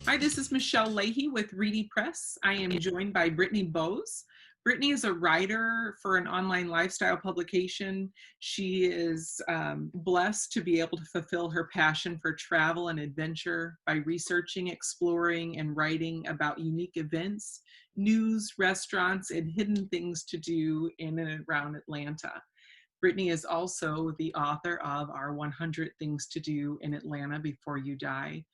Hi, this is Michelle Leahy with Reedy Press. I am joined by Brittany Bowes. Brittany is a writer for an online lifestyle publication. She is blessed to be able to fulfill her passion for travel and adventure by researching, exploring, and writing about unique events, news, restaurants, and hidden things to do in and around Atlanta. Brittany is also the author of our 100 Things to Do in Atlanta Before You Die,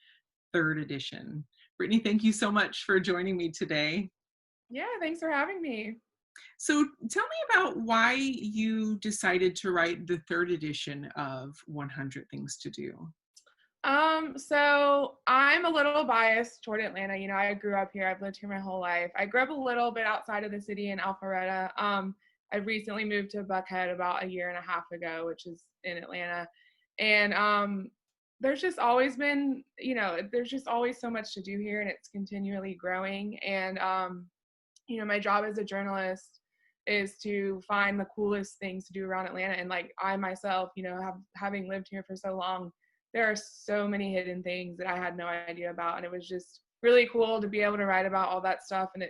third edition. Brittany, thank you so much for joining me today. Yeah, thanks for having me. So tell me about why you decided to write the third edition of 100 Things to Do. So I'm a little biased toward Atlanta. I grew up here. I've lived here my whole life. I grew up a little bit outside of the city in Alpharetta. I recently moved to Buckhead about a year and a half ago, which is in Atlanta. And there's just always been, there's just always so much to do here, and it's continually growing. And my job as a journalist is to find the coolest things to do around Atlanta. And like I myself, having lived here for so long, there are so many hidden things that I had no idea about. And it was just really cool to be able to write about all that stuff. And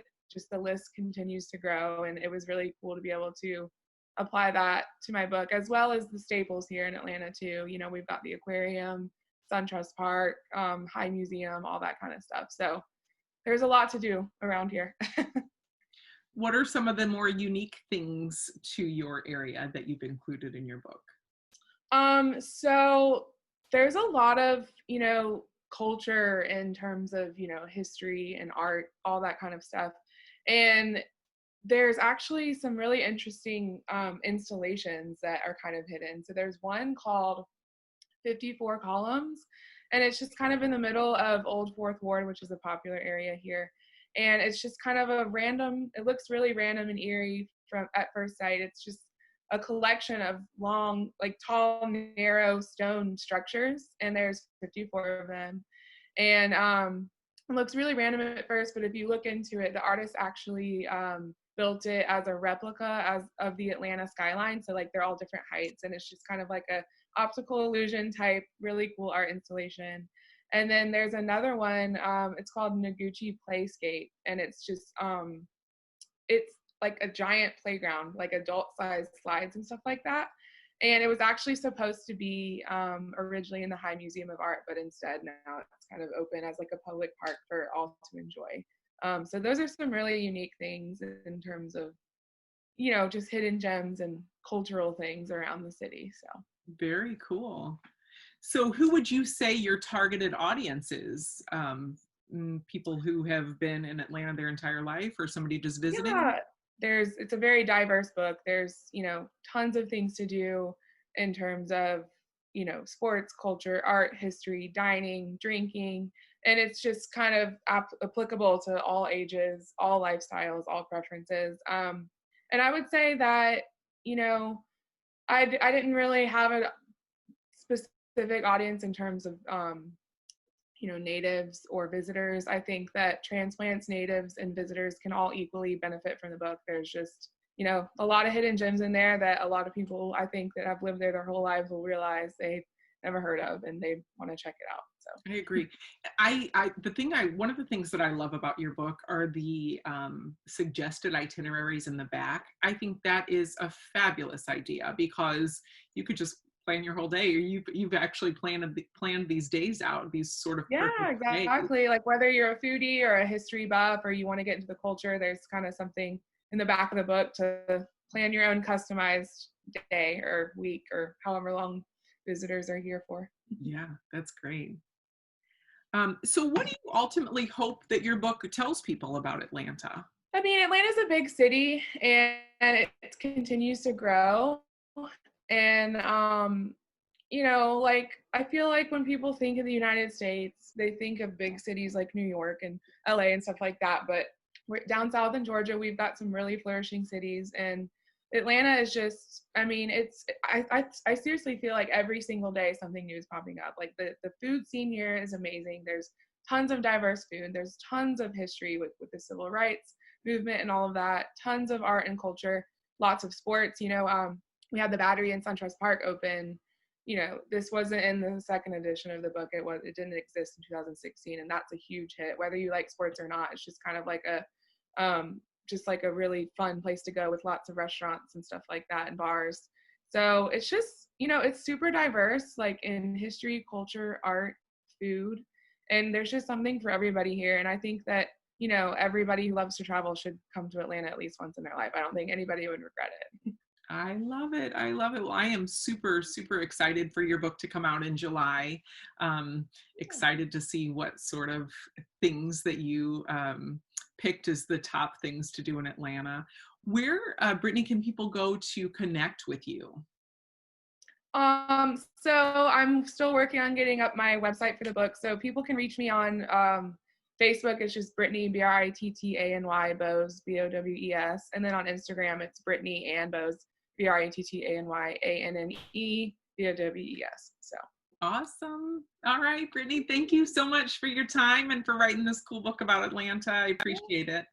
the list continues to grow. And it was really cool to be able to apply that to my book, as well as the staples here in Atlanta too. We've got the aquarium, SunTrust Park, High Museum, all that kind of stuff. So there's a lot to do around here. What are some of the more unique things to your area that you've included in your book? So there's a lot of, culture in terms of, history and art, all that kind of stuff. And there's actually some really interesting installations that are kind of hidden. So there's one called 54 Columns, and it's just kind of in the middle of Old Fourth Ward, which is a popular area here. And it's just kind of it looks really random and eerie at first sight. It's just a collection of long, like tall, narrow stone structures, and there's 54 of them. And it looks really random at first, but if you look into it, the artist actually built it as a replica of the Atlanta skyline. So like they're all different heights, and it's just kind of like a optical illusion type, really cool art installation. And then there's another one, it's called Noguchi Playscape, and it's just, it's like a giant playground, like adult-sized slides and stuff like that. And it was actually supposed to be originally in the High Museum of Art, but instead now it's kind of open as like a public park for all to enjoy. So those are some really unique things in terms of, just hidden gems and cultural things around the city. So Very cool. So who would you say your targeted audience is? People who have been in Atlanta their entire life, or somebody just visiting? yeah, it's a very diverse book. There's, tons of things to do in terms of, sports, culture, art, history, dining, drinking, and it's just kind of applicable to all ages, all lifestyles, all preferences. And I would say that, I didn't really have a specific audience in terms of natives or visitors. I think that transplants, natives, and visitors can all equally benefit from the book. There's just, a lot of hidden gems in there that a lot of people, I think, that have lived there their whole lives will realize they've never heard of, and they want to check it out. So I agree. One of the things that I love about your book are the suggested itineraries in the back. I think that is a fabulous idea, because you could just plan your whole day, or you've actually planned these days out, these sort of yeah, perfect days. exactly. Like whether you're a foodie or a history buff, or you want to get into the culture, there's kind of something in the back of the book to plan your own customized day or week or however long visitors are here for. Yeah, that's great. So what do you ultimately hope that your book tells people about Atlanta? I mean, Atlanta's a big city, and it continues to grow. And, like, I feel like when people think of the United States, they think of big cities like New York and LA and stuff like that. But we're down south in Georgia, we've got some really flourishing cities. And Atlanta is just, I mean, I seriously feel like every single day something new is popping up. Like the food scene here is amazing. There's tons of diverse food. There's tons of history with the civil rights movement and all of that. Tons of art and culture. Lots of sports. We had the Battery in SunTrust Park open, this wasn't in the second edition of the book. It didn't exist in 2016, and that's a huge hit. Whether you like sports or not, it's just kind of like just like a really fun place to go with lots of restaurants and stuff like that and bars. So it's just, it's super diverse, like in history, culture, art, food, and there's just something for everybody here. And I think that, everybody who loves to travel should come to Atlanta at least once in their life. I don't think anybody would regret it. I love it. I love it. Well, I am super, super excited for your book to come out in July. Excited to see what sort of things that you picked as the top things to do in Atlanta. Where, Brittany, can people go to connect with you? So I'm still working on getting up my website for the book. So people can reach me on Facebook. It's just Brittany, Brittany Bowes, Bowes. And then on Instagram, it's Brittany and Bowes, Brittany Bowes. So Awesome. All right, Brittany, thank you so much for your time and for writing this cool book about Atlanta. I appreciate it.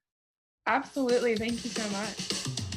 Absolutely. Thank you so much.